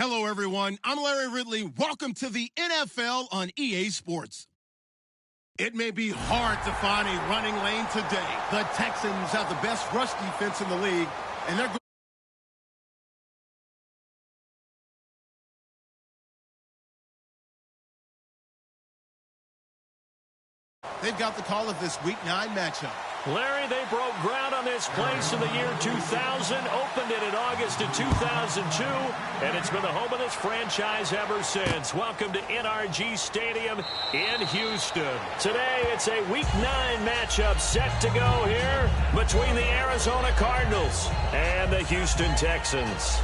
Hello, everyone. I'm Larry Ridley. Welcome to the NFL on EA Sports. It may be hard to find a running lane today. The Texans have the best rush defense in the league, and they've got the call of this Week 9 matchup. Larry, they broke ground on this place in the year 2000, opened it in August of 2002, and it's been the home of this franchise ever since. Welcome to NRG Stadium in Houston. Today, it's a Week 9 matchup set to go here between the Arizona Cardinals and the Houston Texans.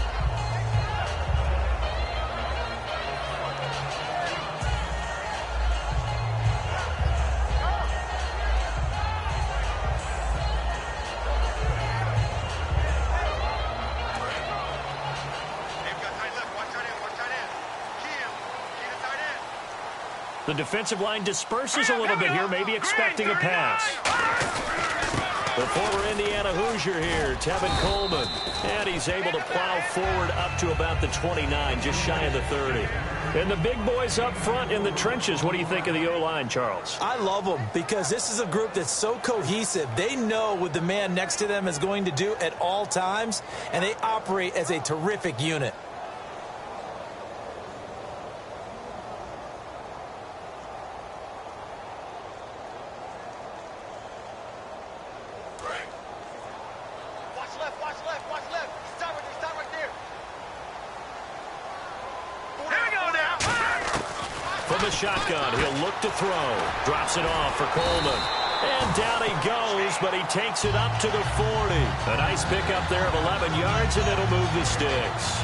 The defensive line disperses a little bit here, maybe expecting a pass. The former Indiana Hoosier here, Tevin Coleman. And he's able to plow forward up to about the 29, just shy of the 30. And the big boys up front in the trenches, what do you think of the O-line, Charles? I love them because this is a group that's so cohesive. They know what the man next to them is going to do at all times, and they operate as a terrific unit. Shotgun, he'll look to throw. Drops it off for Coleman. And down he goes, but he takes it up to the 40. A nice pickup there of 11 yards, and it'll move the sticks.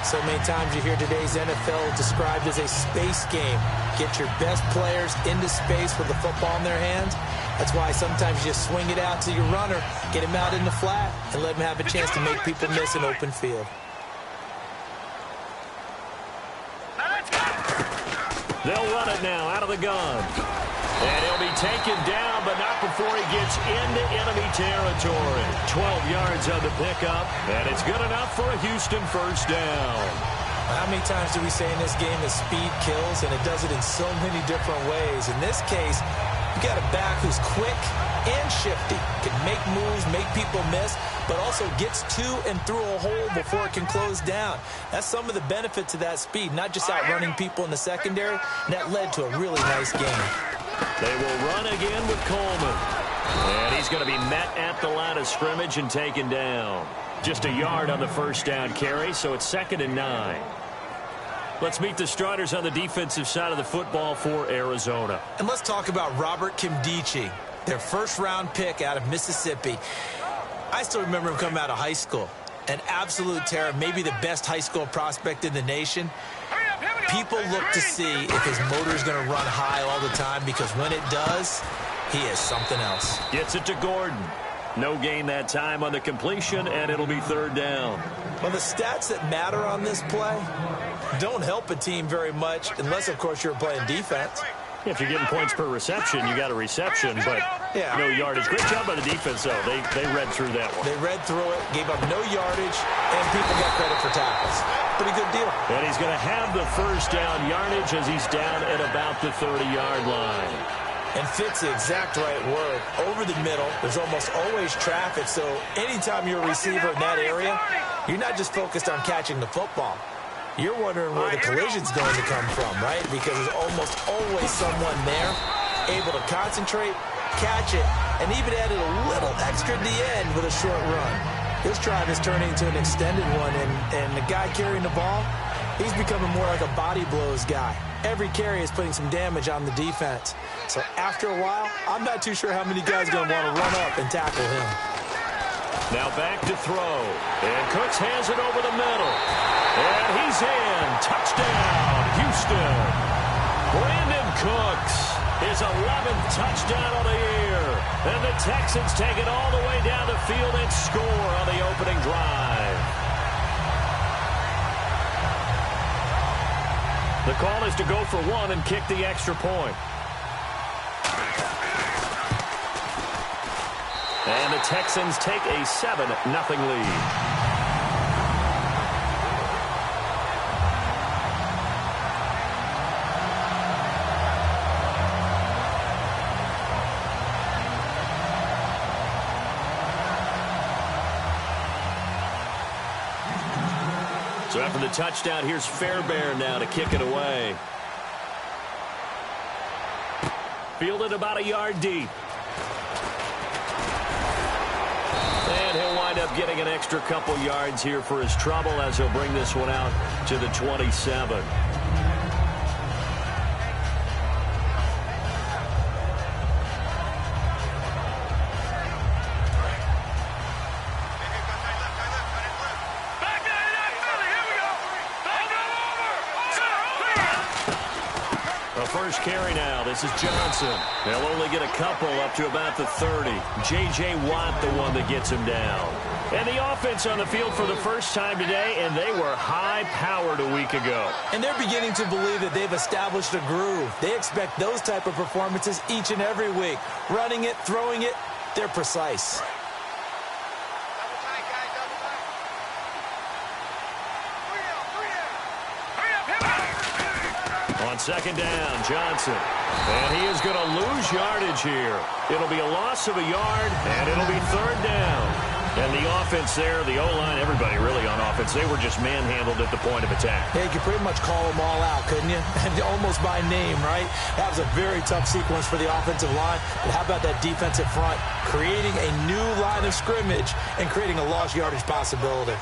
So many times you hear today's NFL described as a space game. Get your best players into space with the football in their hands. That's why sometimes you just swing it out to your runner, get him out in the flat, and let him have a chance to make people miss an open field. They'll run it now out of the gun. And he'll be taken down, but not before he gets into enemy territory. 12 yards on the pickup, and it's good enough for a Houston first down. How many times do we say in this game that speed kills, and it does it in so many different ways? In this case, you got a back who's quick and shifty, can make moves, make people miss, but also gets to and through a hole before it can close down. That's some of the benefit to that speed, not just outrunning people in the secondary, and that led to a really nice game. They will run again with Coleman. And he's going to be met at the line of scrimmage and taken down. Just a yard on the first down carry, so it's 2nd and 9. Let's meet the starters on the defensive side of the football for Arizona. And let's talk about Robert Kimdichie, their first-round pick out of Mississippi. I still remember him coming out of high school. An absolute terror, maybe the best high school prospect in the nation. People look to see if his motor is going to run high all the time, because when it does, he is something else. Gets it to Gordon. No gain that time on the completion, and it'll be 3rd down. Well, the stats that matter on this play don't help a team very much, unless, of course, you're playing defense. If you're getting points per reception, you got a reception, but no yardage. Great job by the defense, though. They read through that one. They read through it, gave up no yardage, and people got credit for tackles. Pretty good deal. And he's going to have the first down yardage as he's down at about the 30-yard line. And fits the exact right word. Over the middle, there's almost always traffic, so anytime you're a receiver in that area, you're not just focused on catching the football. You're wondering where the collision's going to come from, right? Because there's almost always someone there able to concentrate, catch it, and even added a little extra at the end with a short run. This drive is turning into an extended one, and the guy carrying the ball, he's becoming more like a body blows guy. Every carry is putting some damage on the defense. So after a while, I'm not too sure how many guys are going to want to run up and tackle him. Now back to throw. And Cooks hands it over the middle. And he's in. Touchdown, Houston. Brandon Cooks, his 11th touchdown of the year. And the Texans take it all the way down the field and score on the opening drive. The call is to go for one and kick the extra point. And the Texans take a 7-0 lead. So after the touchdown, here's Fairbairn now to kick it away. Fielded about a yard deep. And he'll wind up getting an extra couple yards here for his trouble as he'll bring this one out to the 27. First carry now. This is Johnson. They'll only get a couple up to about the 30. J.J. Watt, the one that gets him down. And the offense on the field for the first time today, and they were high-powered a week ago. And they're beginning to believe that they've established a groove. They expect those type of performances each and every week. Running it, throwing it, they're precise. On second down, Johnson. And he is going to lose yardage here. It'll be a loss of a yard, and it'll be third down. And the offense there, the O-line, everybody really on offense, they were just manhandled at the point of attack. Yeah, you could pretty much call them all out, couldn't you? Almost by name, right? That was a very tough sequence for the offensive line. But how about that defensive front? Creating a new line of scrimmage and creating a lost yardage possibility.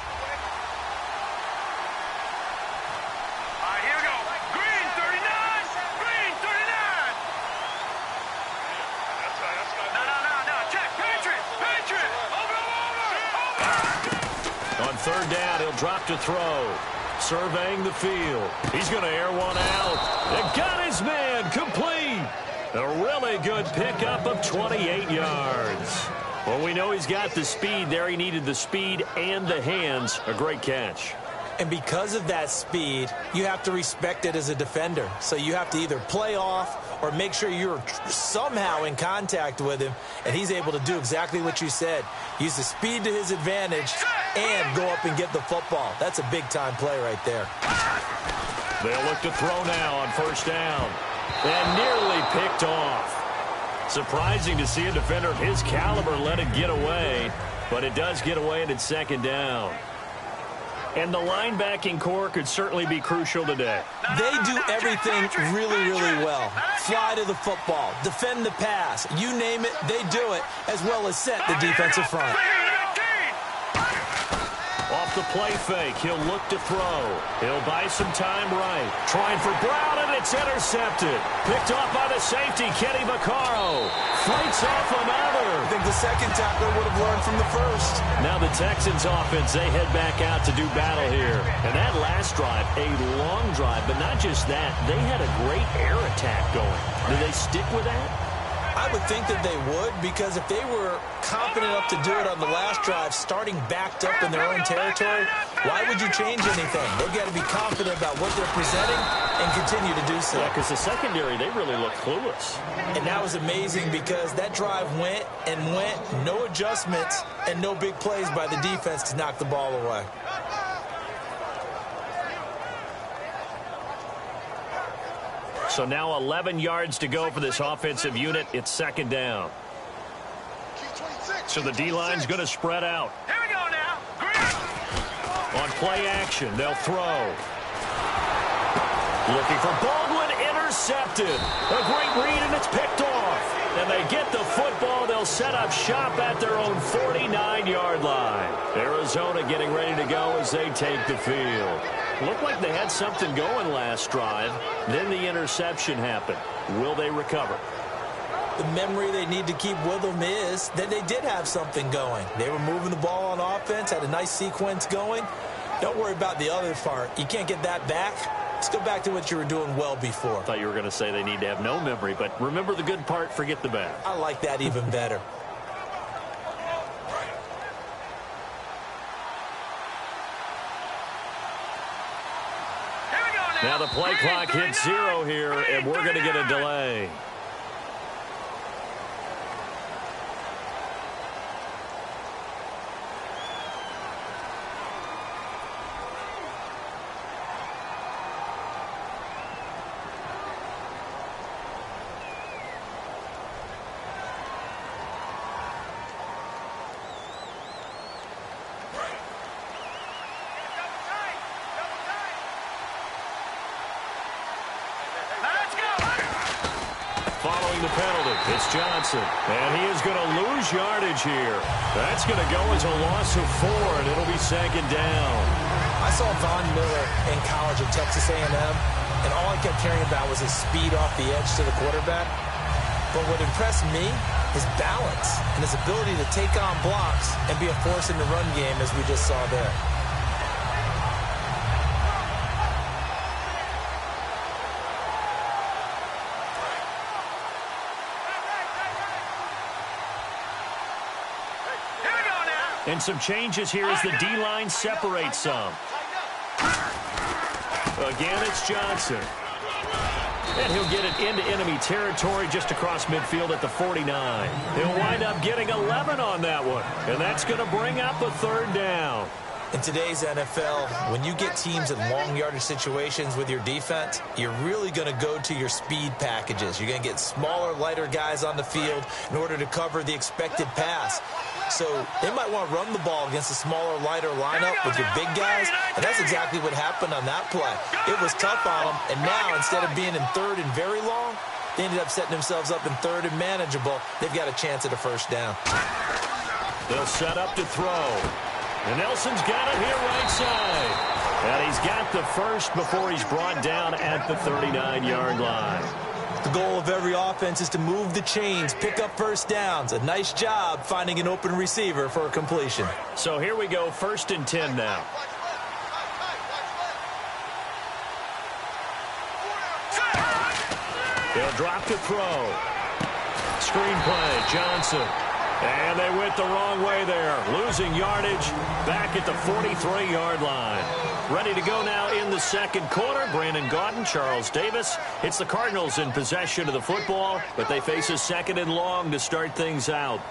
Third down, he'll drop to throw. Surveying the field. He's going to air one out. And got his man complete. A really good pickup of 28 yards. Well, we know he's got the speed there. He needed the speed and the hands. A great catch. And because of that speed, you have to respect it as a defender. So you have to either play off or make sure you're somehow in contact with him, and he's able to do exactly what you said. Use the speed to his advantage and go up and get the football. That's a big-time play right there. They'll look to throw now on first down. And nearly picked off. Surprising to see a defender of his caliber let it get away, but it does get away and it's second down. And the linebacking core could certainly be crucial today. They do everything really, really well. Fly to the football, defend the pass, you name it, they do it, as well as set the defensive front. Off the play fake, he'll look to throw. He'll buy some time right. Trying for Brown, and it's intercepted. Picked off by the safety, Kenny Vaccaro. Fights off another. I think the second tackler would have learned from the first. Now the Texans offense, they head back out to do battle here. And that last drive, a long drive, but not just that. They had a great air attack going. Do they stick with that? I would think that they would, because if they were confident enough to do it on the last drive, starting backed up in their own territory, why would you change anything? They've got to be confident about what they're presenting and continue to do so. Yeah, because the secondary, they really look clueless. And that was amazing because that drive went and went, no adjustments, and no big plays by the defense to knock the ball away. So now 11 yards to go for this offensive unit. It's second down. So the D-line's going to spread out. Here we go now. On play action, they'll throw. Looking for Baldwin, intercepted. A great read, and it's picked off. And they get the football. They'll set up shop at their own 49-yard line. Arizona getting ready to go as they take the field. Looked like they had something going last drive. Then the interception happened. Will they recover? The memory they need to keep with them is that they did have something going. They were moving the ball on offense, had a nice sequence going. Don't worry about the other part. You can't get that back. Let's go back to what you were doing well before. I thought you were going to say they need to have no memory, but remember the good part, forget the bad. I like that even better. Now the play clock hits 0 here, and we're going to get a delay. the penalty. It's Johnson. And he is going to lose yardage here. That's going to go as a loss of 4, and it'll be second down. I saw Von Miller in college at Texas A&M, and all I kept hearing about was his speed off the edge to the quarterback. But what impressed me, his balance and his ability to take on blocks and be a force in the run game, as we just saw there. And some changes here as the D-line separates some. Again, it's Johnson. And he'll get it into enemy territory just across midfield at the 49. He'll wind up getting 11 on that one. And that's going to bring up a third down. In today's NFL, when you get teams in long yardage situations with your defense, you're really going to go to your speed packages. You're going to get smaller, lighter guys on the field in order to cover the expected pass. So they might want to run the ball against a smaller, lighter lineup with your big guys, and that's exactly what happened on that play. It was tough on them, and now instead of being in third and very long, they ended up setting themselves up in third and manageable. They've got a chance at a first down. They'll set up to throw. And Nelson's got it here right side. And he's got the first before he's brought down at the 39-yard line. The goal of every offense is to move the chains, pick up first downs. A nice job finding an open receiver for a completion. So here we go, 1st and 10 now. He'll drop to throw. Screenplay, Johnson. And they went the wrong way there, losing yardage back at the 43-yard line. Ready to go now in the second quarter. Brandon Gaudin, Charles Davis. It's the Cardinals in possession of the football, but they face a 2nd and long to start things out.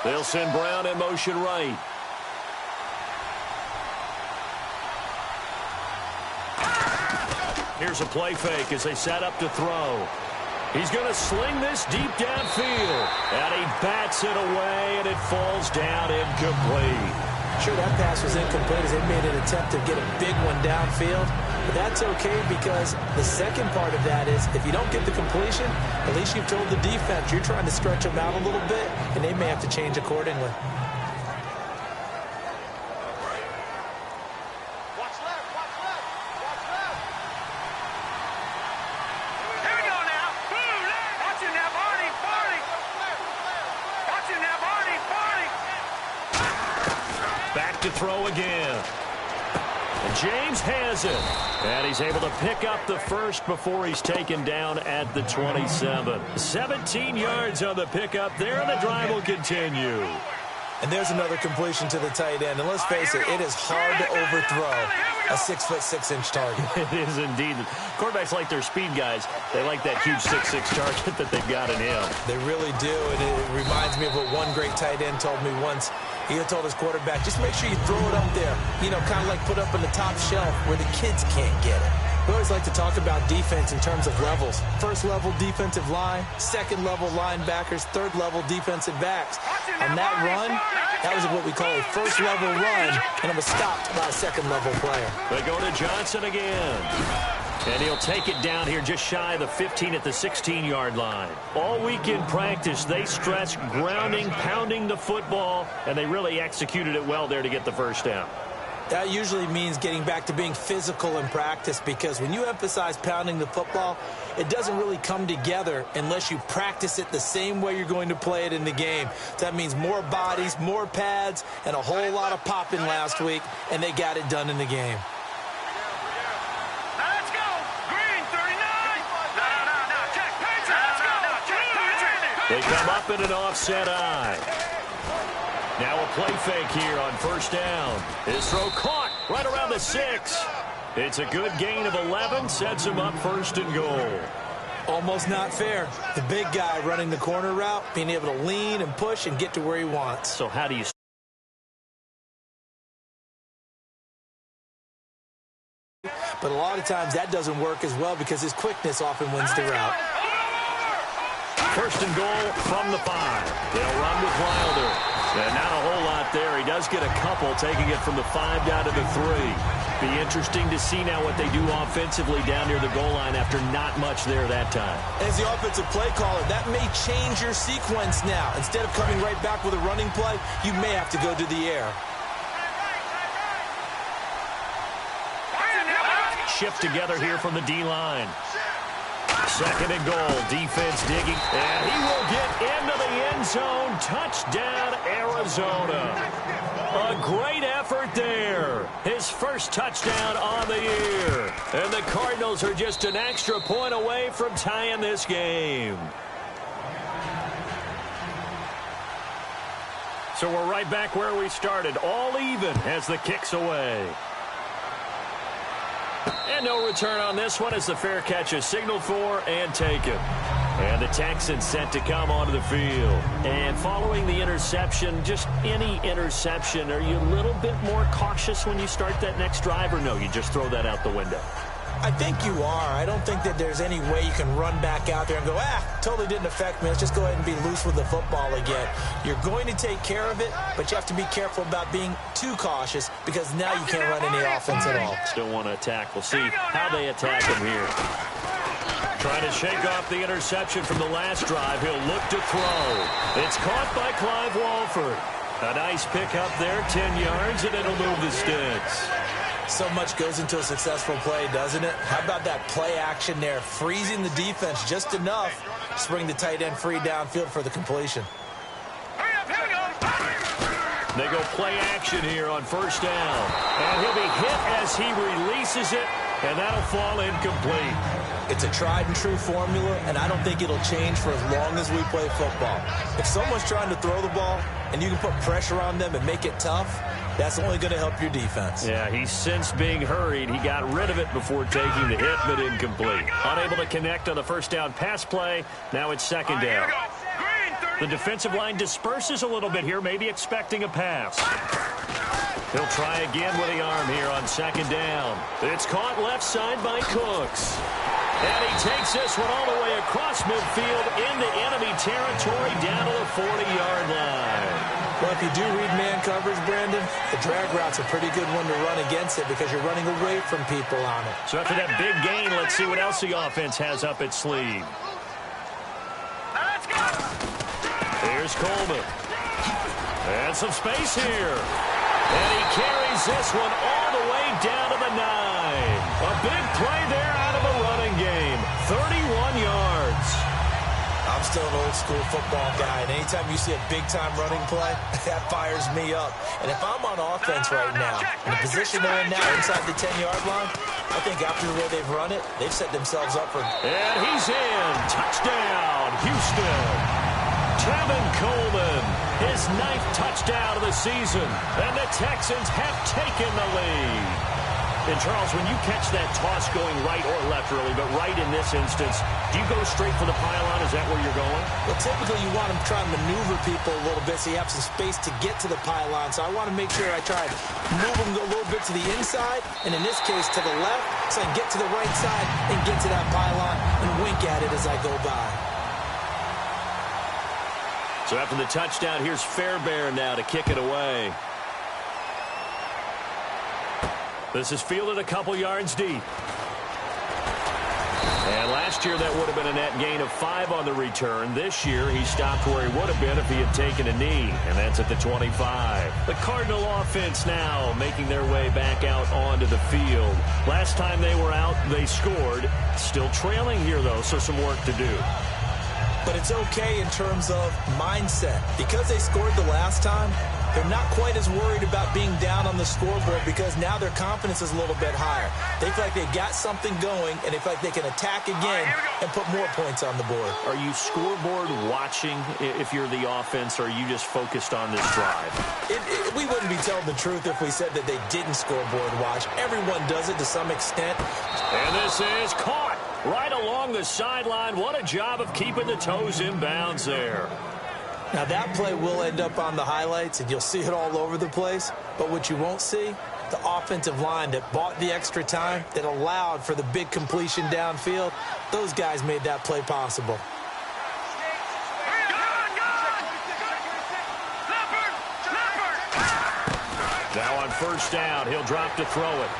They'll send Brown in motion right. Here's a play fake as they set up to throw. He's going to sling this deep downfield. And he bats it away, and it falls down incomplete. Sure, that pass was incomplete as they made an attempt to get a big one downfield. But that's okay because the second part of that is if you don't get the completion, at least you've told the defense you're trying to stretch them out a little bit, and they may have to change accordingly. To throw again. And James has it. And he's able to pick up the first before he's taken down at the 27. 17 yards on the pickup there, and the drive will continue. And there's another completion to the tight end. And let's face it, it is hard to overthrow a 6'6" target. It is indeed. Quarterbacks like their speed guys. They like that huge 6'6" target that they've got in him. They really do, and it reminds me of what one great tight end told me once. He told his quarterback, just make sure you throw it up there, you know, kind of like put up on the top shelf where the kids can't get it. We always like to talk about defense in terms of levels. First level defensive line, second level linebackers, third level defensive backs. On that run, that was what we call a first level run, and it was stopped by a second level player. They go to Johnson again. And he'll take it down here just shy of the 15 at the 16-yard line. All week in practice, they stressed grounding, pounding the football, and they really executed it well there to get the first down. That usually means getting back to being physical in practice, because when you emphasize pounding the football, it doesn't really come together unless you practice it the same way you're going to play it in the game. That means more bodies, more pads, and a whole lot of popping last week, and they got it done in the game. They come up in an offset eye. Now a play fake here on first down. His throw caught right around the 6. It's a good gain of 11, sets him up 1st and goal. Almost not fair. The big guy running the corner route, being able to lean and push and get to where he wants. So how do you... But a lot of times that doesn't work as well because his quickness often wins the route. First and goal from the 5. They'll run with Wilder. And not a whole lot there. He does get a couple, taking it from the 5 down to the 3. Be interesting to see now what they do offensively down near the goal line after not much there that time. As the offensive play caller, that may change your sequence now. Instead of coming right back with a running play, you may have to go to the air. Shift together here from the D-line. Second and goal. Defense digging. And he will get into the end zone. Touchdown, Arizona. A great effort there. His first touchdown on the year. And the Cardinals are just an extra point away from tying this game. So we're right back where we started. All even as the kick's away. And no return on this one as the fair catch is signaled for and taken. And the Texans set to come onto the field. And following the interception, just any interception, are you a little bit more cautious when you start that next drive, or no, you just throw that out the window? I think you are. I don't think that there's any way you can run back out there and go, totally didn't affect me. Let's just go ahead and be loose with the football again. You're going to take care of it, but you have to be careful about being too cautious because now you can't run any offense at all. Still want to attack. We'll see how they attack him here. Trying to shake off the interception from the last drive. He'll look to throw. It's caught by Clive Walford. A nice pickup there, 10 yards, and it'll move the sticks. So much goes into a successful play, doesn't it? How about that play action there, freezing the defense just enough to bring the tight end free downfield for the completion. They go play action here on first down. And he'll be hit as he releases it, and that'll fall incomplete. It's a tried-and-true formula, and I don't think it'll change for as long as we play football. If someone's trying to throw the ball and you can put pressure on them and make it tough, that's only going to help your defense. Yeah, he's since being hurried. He got rid of it before taking the hit, but incomplete. Unable to connect on the first down pass play. Now it's second down. The defensive line disperses a little bit here, maybe expecting a pass. He'll try again with the arm here on second down. It's caught left side by Cooks. And he takes this one all the way across midfield into enemy territory down to the 40-yard line. Well, if you do read man coverage, Brandon, the drag route's a pretty good one to run against it because you're running away from people on it. So after that big gain, let's see what else the offense has up its sleeve. Let's go. Here's Coleman. And some space here. And he carries this one all the way down to the 9. A big play there out of a running game. 31 yards. I'm still an old-school football guy, and anytime you see a big-time running play, that fires me up. And if I'm on offense right now, in the position they're in now, inside the 10-yard line, I think after the way they've run it, they've set themselves up for... And he's in. Touchdown, Houston. Tevin Coleman, his 9th touchdown of the season, and the Texans have taken the lead. And, Charles, when you catch that toss going right or left, really, but right in this instance, do you go straight for the pylon? Is that where you're going? Well, typically you want to try and maneuver people a little bit so you have some space to get to the pylon. So I want to make sure I try to move them a little bit to the inside, and in this case to the left, so I can get to the right side and get to that pylon and wink at it as I go by. So after the touchdown, here's Fairbairn now to kick it away. This is fielded a couple yards deep. And last year, that would have been a net gain of 5 on the return. This year, he stopped where he would have been if he had taken a knee, and that's at the 25. The Cardinal offense now making their way back out onto the field. Last time they were out, they scored. Still trailing here, though, so some work to do. But it's okay in terms of mindset. Because they scored the last time, they're not quite as worried about being down on the scoreboard because now their confidence is a little bit higher. They feel like they've got something going, and they feel like they can attack again and put more points on the board. Are you scoreboard watching if you're the offense, or are you just focused on this drive? We wouldn't be telling the truth if we said that they didn't scoreboard watch. Everyone does it to some extent. And this is caught right along the sideline. What a job of keeping the toes in bounds there. Now, that play will end up on the highlights, and you'll see it all over the place. But what you won't see, the offensive line that bought the extra time, that allowed for the big completion downfield, those guys made that play possible. first down. He'll drop to throw it.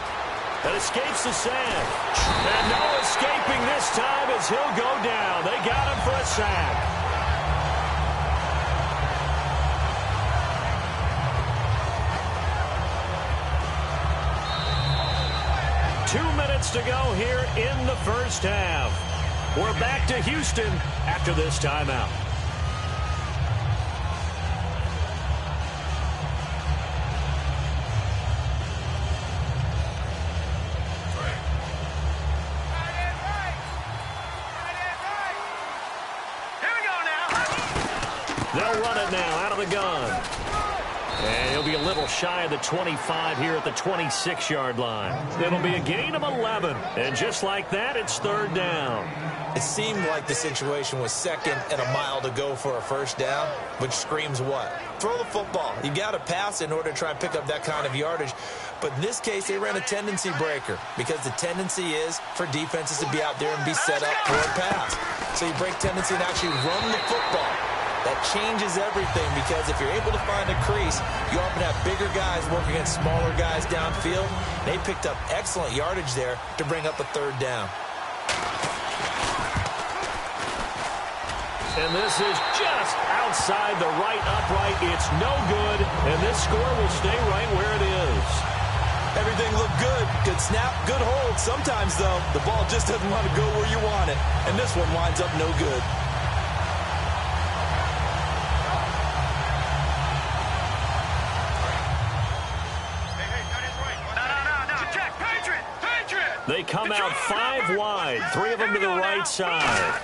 And escapes the sand. And no escaping this time as he'll go down. They got him for a sack. To go here in the first half. We're back to Houston after this timeout. Here we go now. They'll run it now out of the gun. And he'll be a little shy of the 25 here at the 26-yard line. It'll be a gain of 11. And just like that, it's third down. It seemed like the situation was second and a mile to go for a first down, which screams what? Throw the football. You got to pass in order to try and pick up that kind of yardage. But in this case, they ran a tendency breaker because the tendency is for defenses to be out there and be set up for a pass. So you break tendency and actually run the football. That changes everything because if you're able to find a crease, you often have bigger guys working against smaller guys downfield. They picked up excellent yardage there to bring up a third down. And this is just outside the right upright. It's no good, and this score will stay right where it is. Everything looked good. Good snap, good hold. Sometimes, though, the ball just doesn't want to go where you want it. And this one winds up no good. They come out 5 wide, 3 of them to the right side.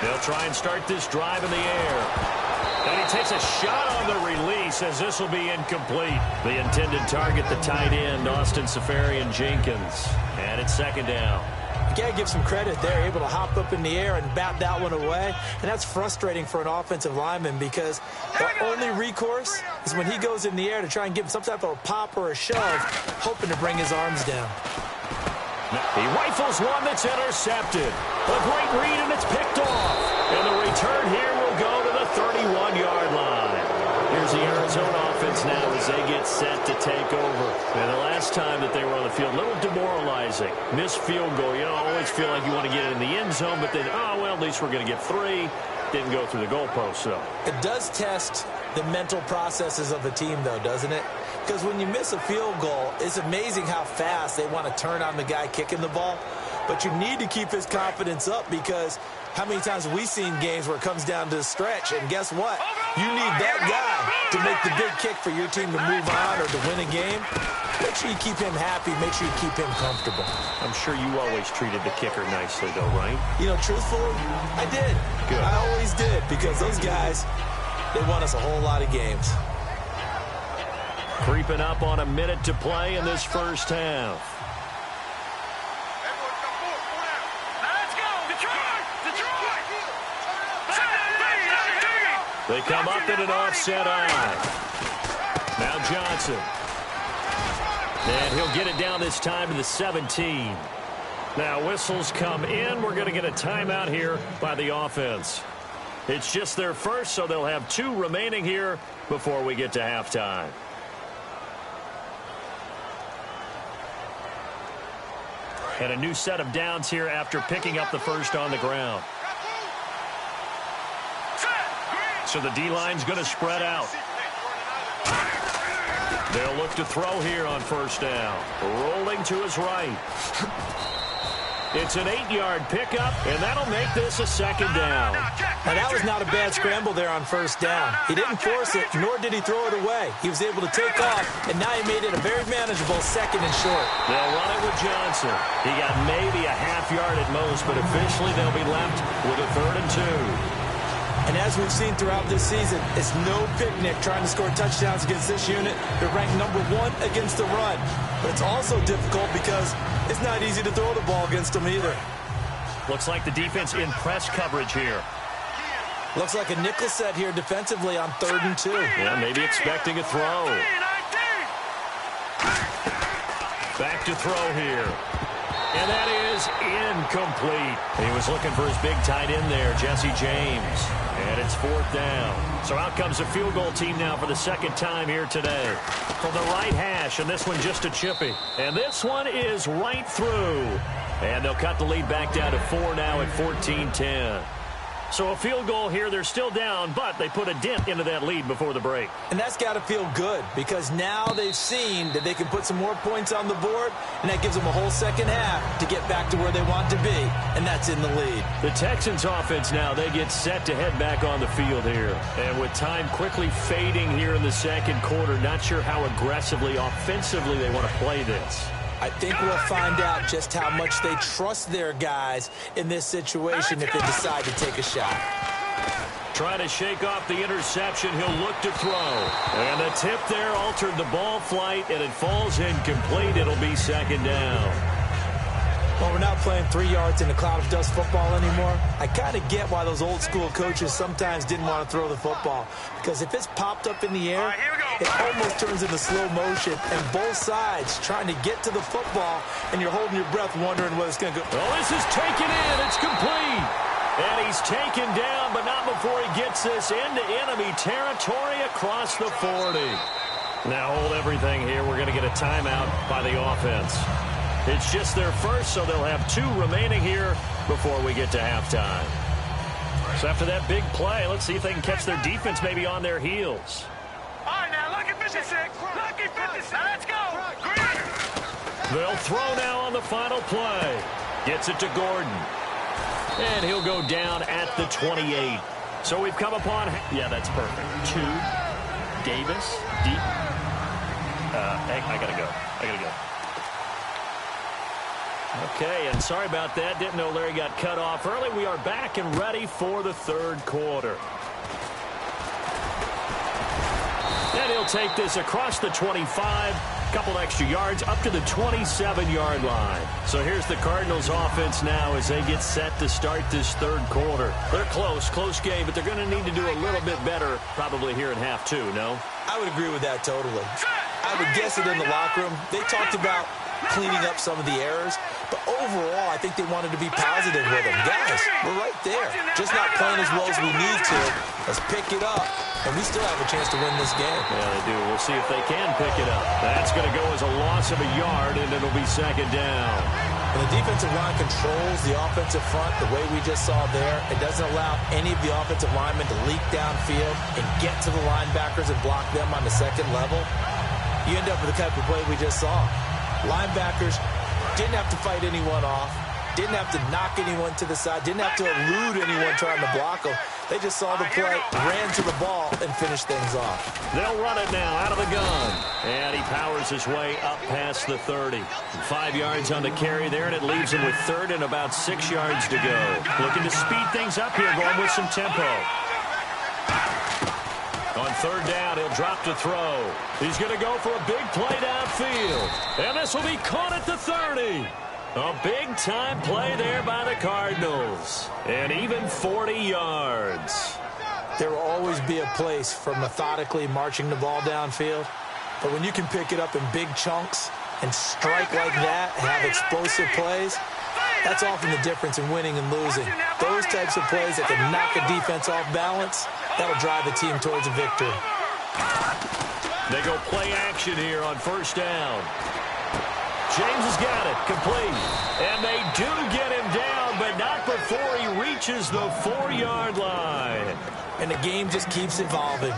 They'll try and start this drive in the air. And he takes a shot on the release as this will be incomplete. The intended target, the tight end, Austin Safarian-Jenkins. And it's second down. You got to give some credit there, able to hop up in the air and bat that one away. And that's frustrating for an offensive lineman because the only recourse is when he goes in the air to try and give some type of a pop or a shove, hoping to bring his arms down. He rifles one that's intercepted. A great read, and it's picked off. And the return here will go to the 31-yard line. Here's the Arizona offense now as they get set to take over. And the last time that they were on the field, a little demoralizing. Missed field goal. You know, always feel like you want to get it in the end zone, but then, oh, well, at least we're going to get 3. Didn't go through the goalpost, though. It does test the mental processes of a team, though, doesn't it? Because when you miss a field goal, it's amazing how fast they want to turn on the guy kicking the ball. But you need to keep his confidence up because how many times have we seen games where it comes down to the stretch? And guess what? You need that guy to make the big kick for your team to move on or to win a game. Make sure you keep him happy. Make sure you keep him comfortable. I'm sure you always treated the kicker nicely, though, right? You know, truthfully, I did. Good. I always did because those guys, they won us a whole lot of games. Creeping up on a minute to play in this first half. Let's go, Detroit! Detroit! They come up in an offset eye. Now Johnson. And he'll get it down this time to the 17. Now whistles come in. We're going to get a timeout here by the offense. It's just their first, so they'll have 2 remaining here before we get to halftime. And a new set of downs here after picking up the first on the ground. So the D-line's going to spread out. They'll look to throw here on first down. Rolling to his right. It's an 8-yard pickup, and that'll make this a second down. Now, that was not a bad scramble there on first down. He didn't force it, nor did he throw it away. He was able to take off, and now he made it a very manageable second and short. They'll run it with Johnson. He got maybe a half yard at most, but officially they'll be left with a 3rd and 2. And as we've seen throughout this season, it's no picnic trying to score touchdowns against this unit. They're ranked number 1 against the run. But it's also difficult because it's not easy to throw the ball against them either. Looks like the defense in press coverage here. Looks like a nickel set here defensively on 3rd and 2. Yeah, maybe expecting a throw. Back to throw here. And that is incomplete. He was looking for his big tight end there, Jesse James. And it's 4th down. So out comes the field goal team now for the second time here today. From the right hash, and this one just a chippy. And this one is right through. And they'll cut the lead back down to 4 now at 14-10. So a field goal here, they're still down, but they put a dent into that lead before the break. And that's got to feel good because now they've seen that they can put some more points on the board, and that gives them a whole second half to get back to where they want to be, and that's in the lead. The Texans offense now, they get set to head back on the field here. And with time quickly fading here in the second quarter, not sure how aggressively, offensively they want to play this. I think we'll find out just how much they trust their guys in this situation if they decide to take a shot. Trying to shake off the interception. He'll look to throw. And the tip there altered the ball flight, and it falls incomplete. It'll be second down. Well, we're not playing 3 yards in a cloud of dust football anymore. I kind of get why those old school coaches sometimes didn't want to throw the football. Because if it's popped up in the air, it almost turns into slow motion. And both sides trying to get to the football, and you're holding your breath wondering whether it's going to go. Well, this is taken in. It's complete. And he's taken down, but not before he gets this into enemy territory across the 40. Now hold everything here. We're going to get a timeout by the offense. It's just their first, so they'll have 2 remaining here before we get to halftime. So after that big play, let's see if they can catch their defense maybe on their heels. All right, now, lucky 56. Lucky 56. Now, let's go. Green. They'll throw now on the final play. Gets it to Gordon. And he'll go down at the 28. So we've come upon... Yeah, that's perfect. 2. Davis. Deep. I got to go. Okay, and sorry about that. Didn't know Larry got cut off early. We are back and ready for the third quarter. And he'll take this across the 25. Couple extra yards up to the 27-yard line. So here's the Cardinals offense now as they get set to start this third quarter. They're close game, but they're going to need to do a little bit better probably here in half 2, no? I would agree with that totally. I would guess it in the locker room. They talked about cleaning up some of the errors, but overall, I think they wanted to be positive with them. Guys, we're right there. Just not playing as well as we need to. Let's pick it up, and we still have a chance to win this game. Yeah, they do. We'll see if they can pick it up. That's going to go as a loss of a yard, and it'll be second down. When the defensive line controls the offensive front the way we just saw there, it doesn't allow any of the offensive linemen to leak downfield and get to the linebackers and block them on the second level. You end up with the type of play we just saw. Linebackers didn't have to fight anyone off, didn't have to knock anyone to the side, didn't have to elude anyone trying to block them. They just saw the play, ran to the ball, and finished things off. They'll run it now out of the gun. And he powers his way up past the 30. 5 yards on the carry there, and it leaves him with third and about 6 yards to go. Looking to speed things up here, going with some tempo. On third down, he'll drop to throw. He's going to go for a big play downfield. And this will be caught at the 30. A big-time play there by the Cardinals. And even 40 yards. There will always be a place for methodically marching the ball downfield. But when you can pick it up in big chunks and strike like that and have explosive plays, that's often the difference in winning and losing. Those types of plays that can knock a defense off balance, that'll drive a team towards a victory. They go play action here on first down. James has got it, complete. And they do get him down, but not before he reaches the 4-yard line. And the game just keeps evolving.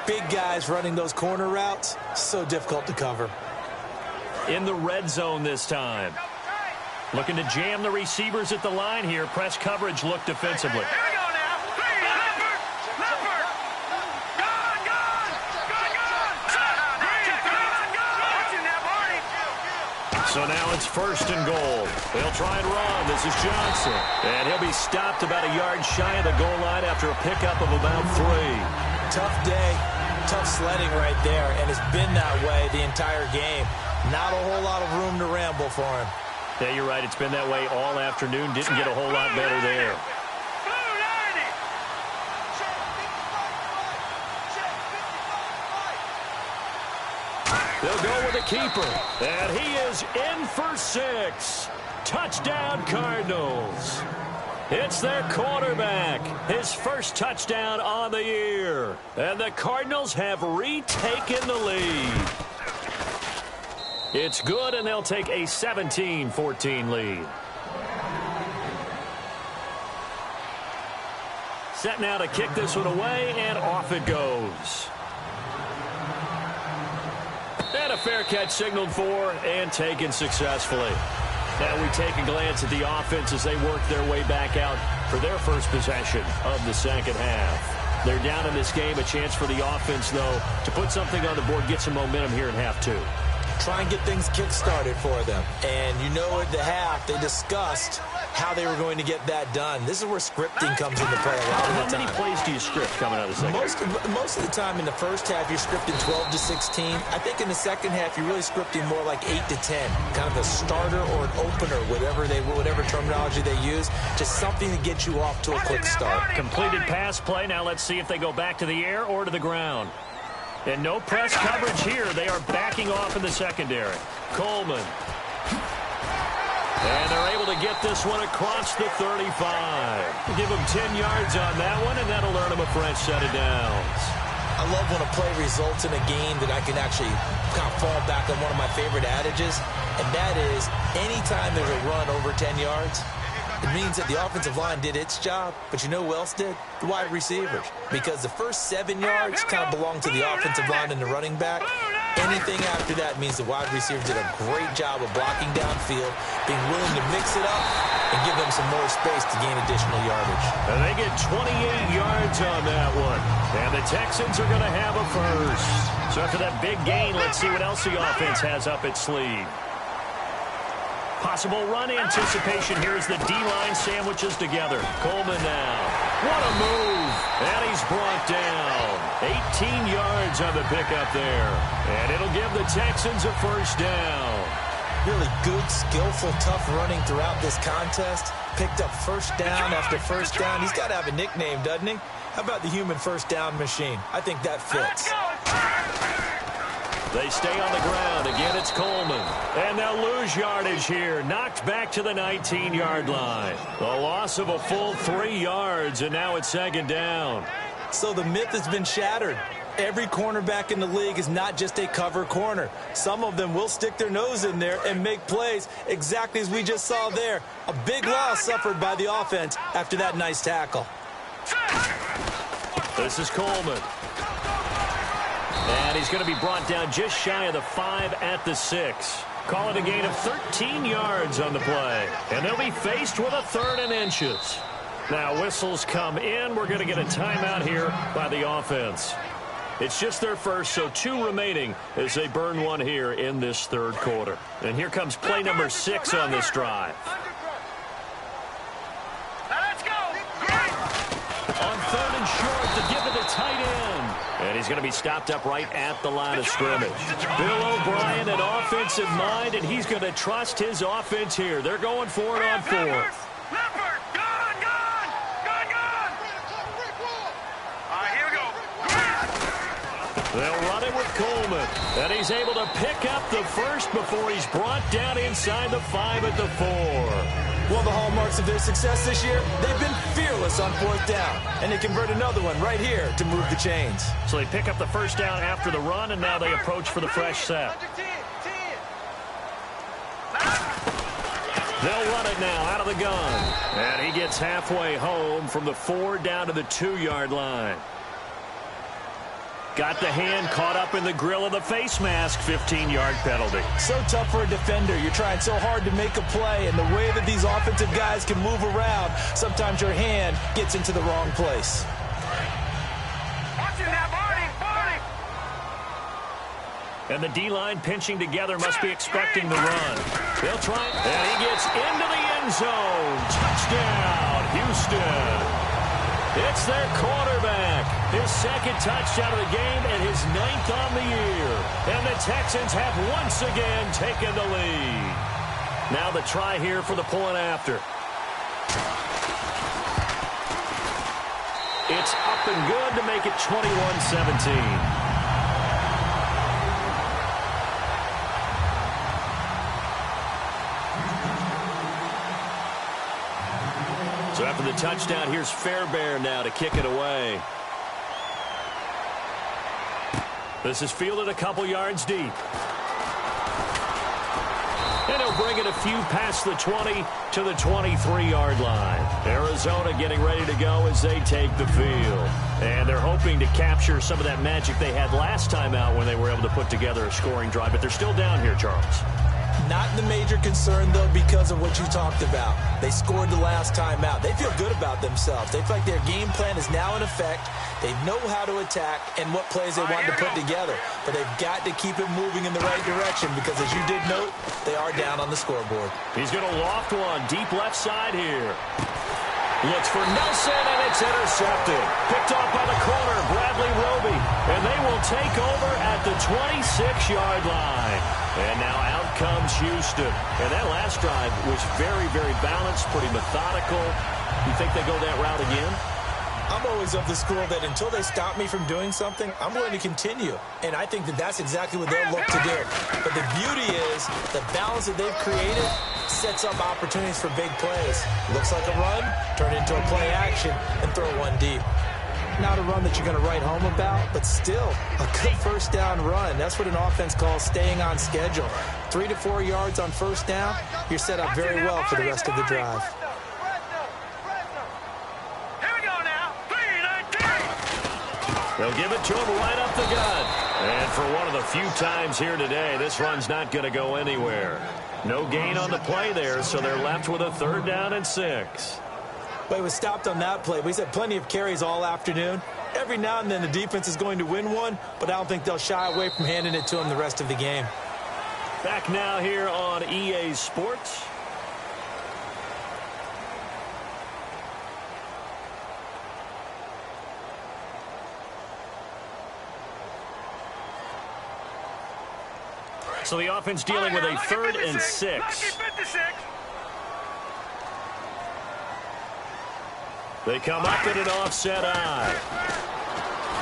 Big guys running those corner routes, so difficult to cover. In the red zone this time. Looking to jam the receivers at the line here. Press coverage look defensively. Here we go now. Leopard. Gone. So now it's first and goal. They'll try and run. This is Johnson. And he'll be stopped about a yard shy of the goal line after a pickup of about 3. Tough day, tough sledding right there, and it's been that way the entire game. Not a whole lot of room to ramble for him. Yeah, you're right. It's been that way all afternoon. Didn't get a whole lot better there. They'll go with a to keeper. And he is in for 6. Touchdown, Cardinals. It's their quarterback. His first touchdown on the year. And the Cardinals have retaken the lead. It's good, and they'll take a 17-14 lead. Set now to kick this one away, and off it goes. And a fair catch signaled for and taken successfully. Now we take a glance at the offense as they work their way back out for their first possession of the second half. They're down in this game. A chance for the offense, though, to put something on the board, get some momentum here in half 2. Try and get things kick-started for them. And you know at the half, they discussed how they were going to get that done. This is where scripting comes into play a lot of the time. How many plays do you script coming out of the second half? Most of the time in the first half, you're scripting 12 to 16. I think in the second half, you're really scripting more like 8 to 10. Kind of a starter or an opener, whatever terminology they use. Just something to get you off to a quick start. Completed pass play. Now let's see if they go back to the air or to the ground. And no press coverage here. They are backing off in the secondary. Coleman. And they're able to get this one across the 35. Give them 10 yards on that one, and that'll earn them a fresh set of downs. I love when a play results in a game that I can actually kind of fall back on one of my favorite adages, and that is anytime there's a run over 10 yards, it means that the offensive line did its job, but you know who else did? The wide receivers. Because the first 7 yards kind of belong to the offensive line and the running back. Anything after that means the wide receivers did a great job of blocking downfield, being willing to mix it up, and give them some more space to gain additional yardage. And they get 28 yards on that one. And the Texans are going to have a first. So after that big gain, let's see what else the offense has up its sleeve. Possible run anticipation here as the D-line sandwiches together. Coleman now. What a move. And he's brought down. 18 yards on the pickup there. And it'll give the Texans a first down. Really good, skillful, tough running throughout this contest. Picked up first down after first down. He's got to have a nickname, doesn't he? How about the human first down machine? I think that fits. They stay on the ground. Again, it's Coleman. And they'll lose yardage here. Knocked back to the 19-yard line. A loss of a full 3 yards, and now it's second down. So the myth has been shattered. Every cornerback in the league is not just a cover corner. Some of them will stick their nose in there and make plays exactly as we just saw there. A big loss suffered by the offense after that nice tackle. This is Coleman. And he's going to be brought down just shy of the 5 at the 6. Call it a gain of 13 yards on the play. And they'll be faced with a 3rd and inches. Now whistles come in. We're going to get a timeout here by the offense. It's just their first, so 2 remaining as they burn one here in this 3rd quarter. And here comes play number 6 on this drive. Let's go. On 3rd and short to give to the tight end. And he's going to be stopped up right at the line of scrimmage. Bill O'Brien, an offensive mind, and he's going to trust his offense here. They're going for it on 4th. Leopard, gone. All right, here we go. They'll run it with Coleman. And he's able to pick up the first before he's brought down inside the 5 at the 4. Well, the hallmarks of their success this year, they've been fearless on 4th down. And they convert another one right here to move the chains. So they pick up the first down after the run, and now they approach for the fresh set. They'll run it now out of the gun. And he gets halfway home from the 4 down to the 2-yard line. Got the hand caught up in the grill of the face mask. 15-yard penalty. So tough for a defender. You're trying so hard to make a play, and the way that these offensive guys can move around, sometimes your hand gets into the wrong place. Watching that, Barney. And the D-line pinching together must be expecting the run. They'll try it, and he gets into the end zone. Touchdown, Houston. It's their quarterback. His 2nd touchdown of the game and his 9th on the year. And the Texans have once again taken the lead. Now the try here for the point after. It's up and good to make it 21-17. So after the touchdown, here's Fairbairn now to kick it away. This is fielded a couple yards deep. And he'll bring it a few past the 20 to the 23-yard line. Arizona getting ready to go as they take the field. And they're hoping to capture some of that magic they had last time out when they were able to put together a scoring drive. But they're still down here, Charles. Not the major concern, though, because of what you talked about. They scored the last time out. They feel good about themselves. They feel like their game plan is now in effect. They know how to attack and what plays they want to put together. But they've got to keep it moving in the right direction because, as you did note, they are down on the scoreboard. He's going to loft one deep left side here. Looks for Nelson, and it's intercepted. Picked off by the corner, Bradley Roby. And they will take over at the 26-yard line. And now out comes Houston. And that last drive was very, very balanced, pretty methodical. You think they go that route again? I'm always of the school that until they stop me from doing something, I'm going to continue. And I think that that's exactly what they'll look to do. But the beauty is the balance that they've created sets up opportunities for big plays. Looks like a run, turn it into a play action, and throw one deep. Not a run that you're going to write home about, but still a good first down run. That's what an offense calls staying on schedule. 3 to 4 yards on first down, you're set up very well for the rest of the drive. They'll give it to him right up the gut. And for one of the few times here today, this run's not going to go anywhere. No gain on the play there, so they're left with a 3rd down and 6. Well, he was stopped on that play. We've had plenty of carries all afternoon. Every now and then the defense is going to win one, but I don't think they'll shy away from handing it to him the rest of the game. Back now here on EA Sports. So the offense dealing with a 3rd and 6. They come up in an offset eye.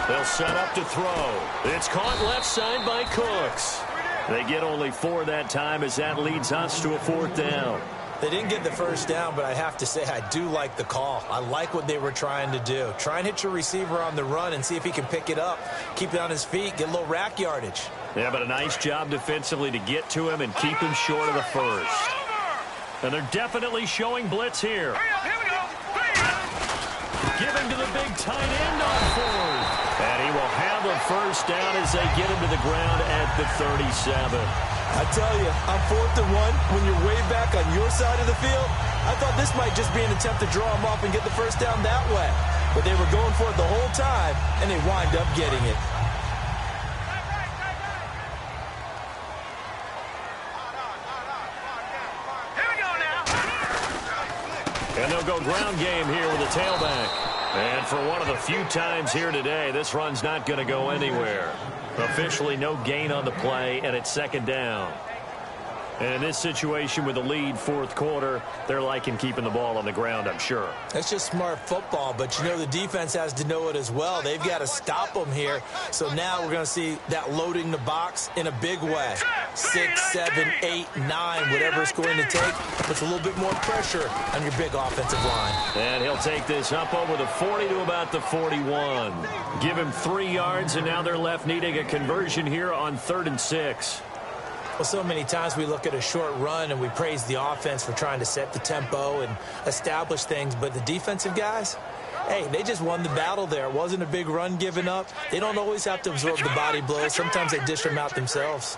They'll set up to throw. It's caught left side by Cooks. They get only 4 that time as that leads us to a 4th down. They didn't get the first down, but I have to say I do like the call. I like what they were trying to do. Try and hit your receiver on the run and see if he can pick it up. Keep it on his feet, get a little rack yardage. Yeah, but a nice job defensively to get to him and keep him short of the first. And they're definitely showing blitz here. Giving to the big tight end on 4th. And he will have a first down as they get him to the ground at the 37. I tell you, on 4th and 1, when you're way back on your side of the field, I thought this might just be an attempt to draw him off and get the first down that way. But they were going for it the whole time, and they wind up getting it. And they'll go ground game here with a tailback. And for one of the few times here today, this run's not going to go anywhere. Officially no gain on the play, and it's 2nd down. And in this situation with the lead 4th quarter, they're liking keeping the ball on the ground, I'm sure. That's just smart football, but you know the defense has to know it as well. They've got to stop them here. So now we're going to see that loading the box in a big way. 6, 7, 8, 9, whatever it's going to take, puts a little bit more pressure on your big offensive line. And he'll take this up over the 40 to about the 41. Give him 3 yards, and now they're left needing a conversion here on 3rd and 6. Well, so many times we look at a short run and we praise the offense for trying to set the tempo and establish things, but the defensive guys, hey, they just won the battle there. It wasn't a big run given up. They don't always have to absorb the body blows. Sometimes they dish them out themselves.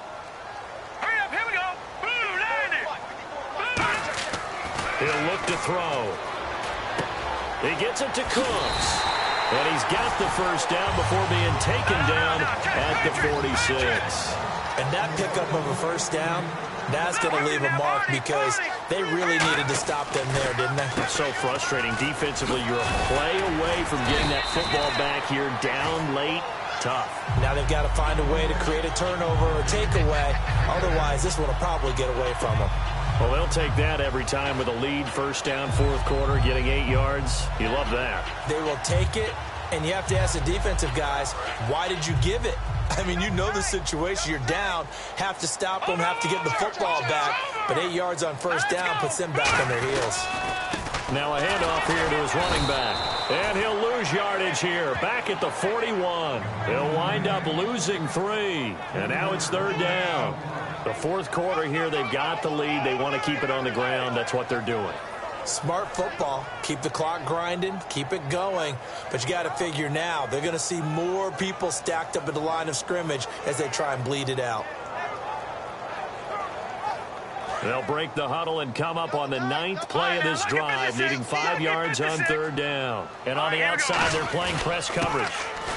Hurry up, here we go. Boom, 90. He'll look to throw. He gets it to Cooks. And he's got the first down before being taken down at the 46. And that pickup of a first down, that's going to leave a mark because they really needed to stop them there, didn't they? It's so frustrating. Defensively, you're a play away from getting that football back here down late. Tough. Now they've got to find a way to create a turnover or takeaway. Otherwise, this one will probably get away from them. Well, they'll take that every time with a lead. First down, 4th quarter, getting 8 yards. You love that. They will take it, and you have to ask the defensive guys, why did you give it? I mean, you know the situation. You're down, have to stop them, have to get the football back. But 8 yards on first down puts them back on their heels. Now a handoff here to his running back. And he'll lose yardage here. Back at the 41. He'll wind up losing 3. And now it's 3rd down. The 4th quarter here, they've got the lead. They want to keep it on the ground. That's what they're doing. Smart football. Keep the clock grinding. Keep it going. But you got to figure now, they're going to see more people stacked up at the line of scrimmage as they try and bleed it out. They'll break the huddle and come up on the 9th play of this drive, needing 5 yards on 3rd down. And on the outside, they're playing press coverage.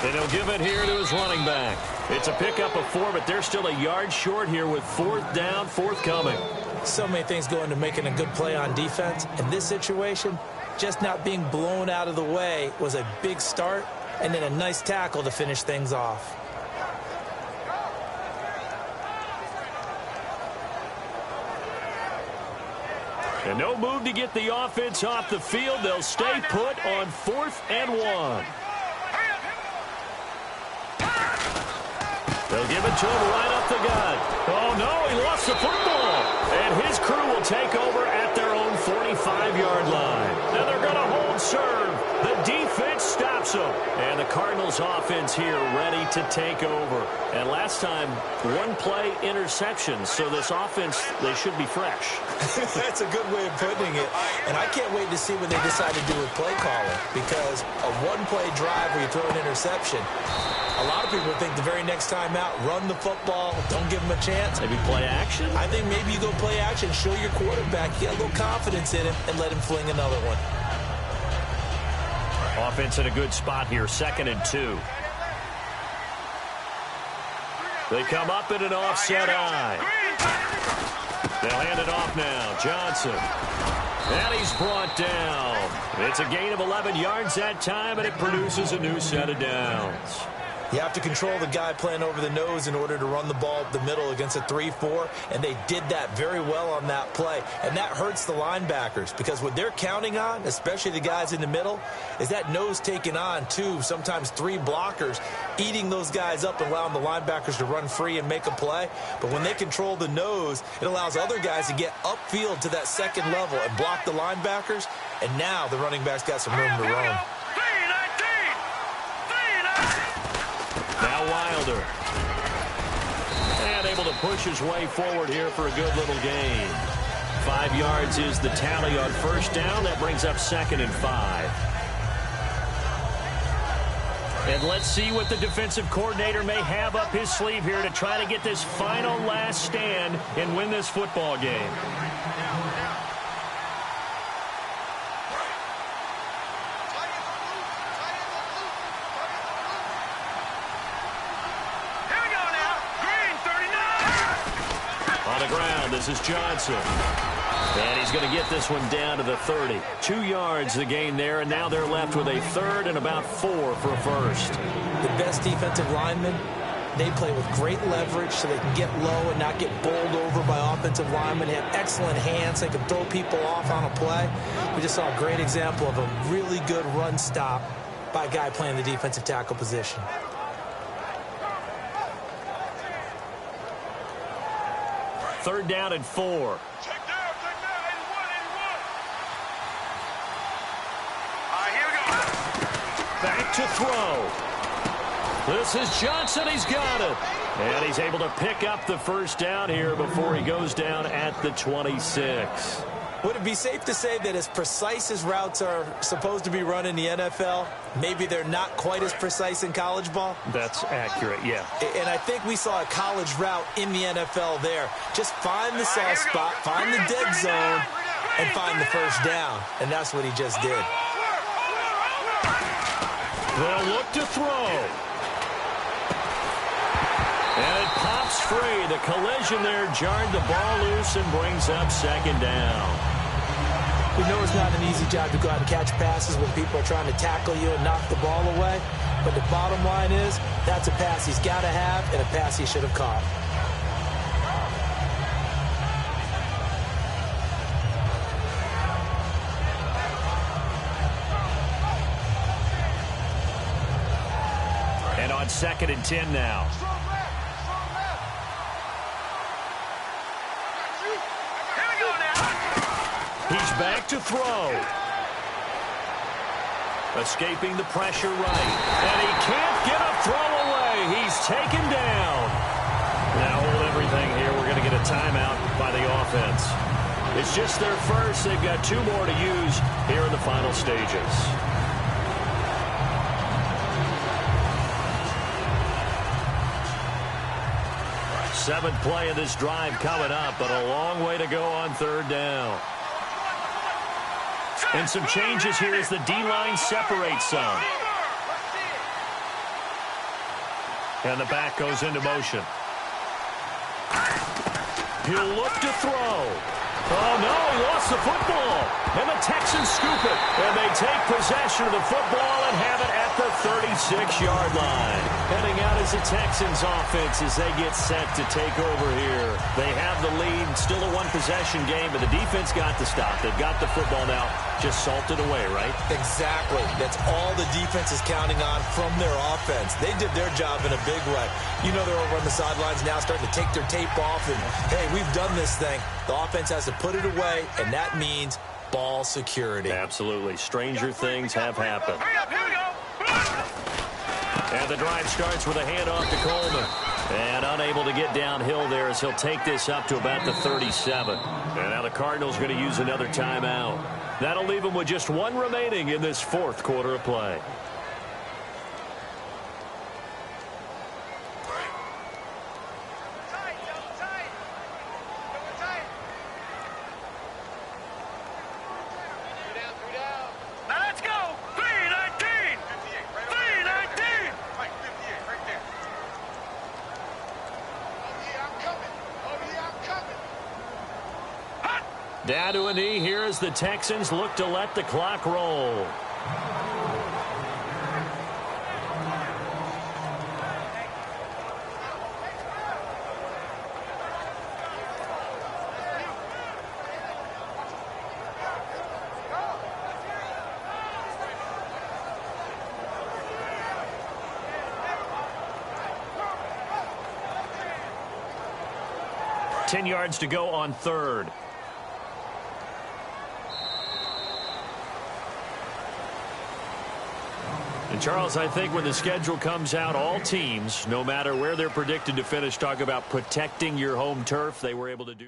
And he'll give it here to his running back. It's a pickup of 4, but they're still a yard short here with 4th down, forthcoming. So many things go into making a good play on defense. In this situation, just not being blown out of the way was a big start, and then a nice tackle to finish things off. And no move to get the offense off the field. They'll stay put on 4th and 1. They'll give it to him right up the gut. Oh, no, he lost the football. And his crew will take over at their own 45-yard line. Now they're going to hold serve. The defense stops them. And the Cardinals offense here ready to take over. And last time, 1-play interception. So this offense, they should be fresh. That's a good way of putting it. And I can't wait to see what they decide to do with play calling. Because a 1-play drive where you throw an interception, a lot of people think the very next time out, run the football, don't give him a chance. Maybe play action? I think maybe you go play action, show your quarterback, get a little confidence in him, and let him fling another one. Offense in a good spot here, 2nd and 2. They come up in an offset eye. They'll hand it off now. Johnson. And he's brought down. It's a gain of 11 yards that time, and it produces a new set of downs. You have to control the guy playing over the nose in order to run the ball up the middle against a 3-4, and they did that very well on that play. And that hurts the linebackers because what they're counting on, especially the guys in the middle, is that nose taking on 2, sometimes 3 blockers, eating those guys up and allowing the linebackers to run free and make a play. But when they control the nose, it allows other guys to get upfield to that 2nd level and block the linebackers, and now the running back's got some room to roam. Now Wilder. And able to push his way forward here for a good little gain. 5 yards is the tally on 1st down. That brings up 2nd and 5. And let's see what the defensive coordinator may have up his sleeve here to try to get this final last stand and win this football game. This is Johnson. And he's going to get this one down to the 30. 2 yards the gain there, and now they're left with a 3rd and about 4 for a first. The best defensive linemen, they play with great leverage so they can get low and not get bowled over by offensive linemen. They have excellent hands. They can throw people off on a play. We just saw a great example of a really good run stop by a guy playing the defensive tackle position. 3rd down and 4. Check down, 81. Here we go. Back to throw. This is Johnson. He's got it. And he's able to pick up the 1st down here before he goes down at the 26. Would it be safe to say that as precise as routes are supposed to be run in the NFL, maybe they're not quite as precise in college ball? That's accurate, yeah. And I think we saw a college route in the NFL there. Just find the soft spot, find the dead zone, and find the 1st down. And that's what he just did. They'll look to throw. And it pops free. The collision there jarred the ball loose and brings up 2nd down. We know it's not an easy job to go out and catch passes when people are trying to tackle you and knock the ball away. But the bottom line is, that's a pass he's got to have and a pass he should have caught. And on 2nd and 10 now. He's back to throw. Escaping the pressure right. And he can't get a throw away. He's taken down. Now hold everything here. We're going to get a timeout by the offense. It's just their first. They've got 2 more to use here in the final stages. Seventh play of this drive coming up, but a long way to go on 3rd down. And some changes here as the D-line separates some. And the back goes into motion. He'll look to throw. Oh, no, he lost the football. And the Texans scoop it. And they take possession of the football and have it at the 36-yard line. Heading out as the Texans offense as they get set to take over here. They have the lead. Still a 1-possession game, but the defense got the stop. They've got the football now. Just salted away, right? Exactly. That's all the defense is counting on from their offense. They did their job in a big way. You know they're over on the sidelines now starting to take their tape off. And, hey, we've done this thing. The offense has to put it away, and that means ball security. Absolutely. Stranger things have happened. And the drive starts with a handoff to Coleman. And unable to get downhill there as he'll take this up to about the 37. And now the Cardinals going to use another timeout. That'll leave them with just 1 remaining in this 4th quarter of play. Down to a knee here as the Texans look to let the clock roll. Ten yards to go on 3rd. And Charles, I think when the schedule comes out, all teams, no matter where they're predicted to finish, talk about protecting your home turf. They were able to do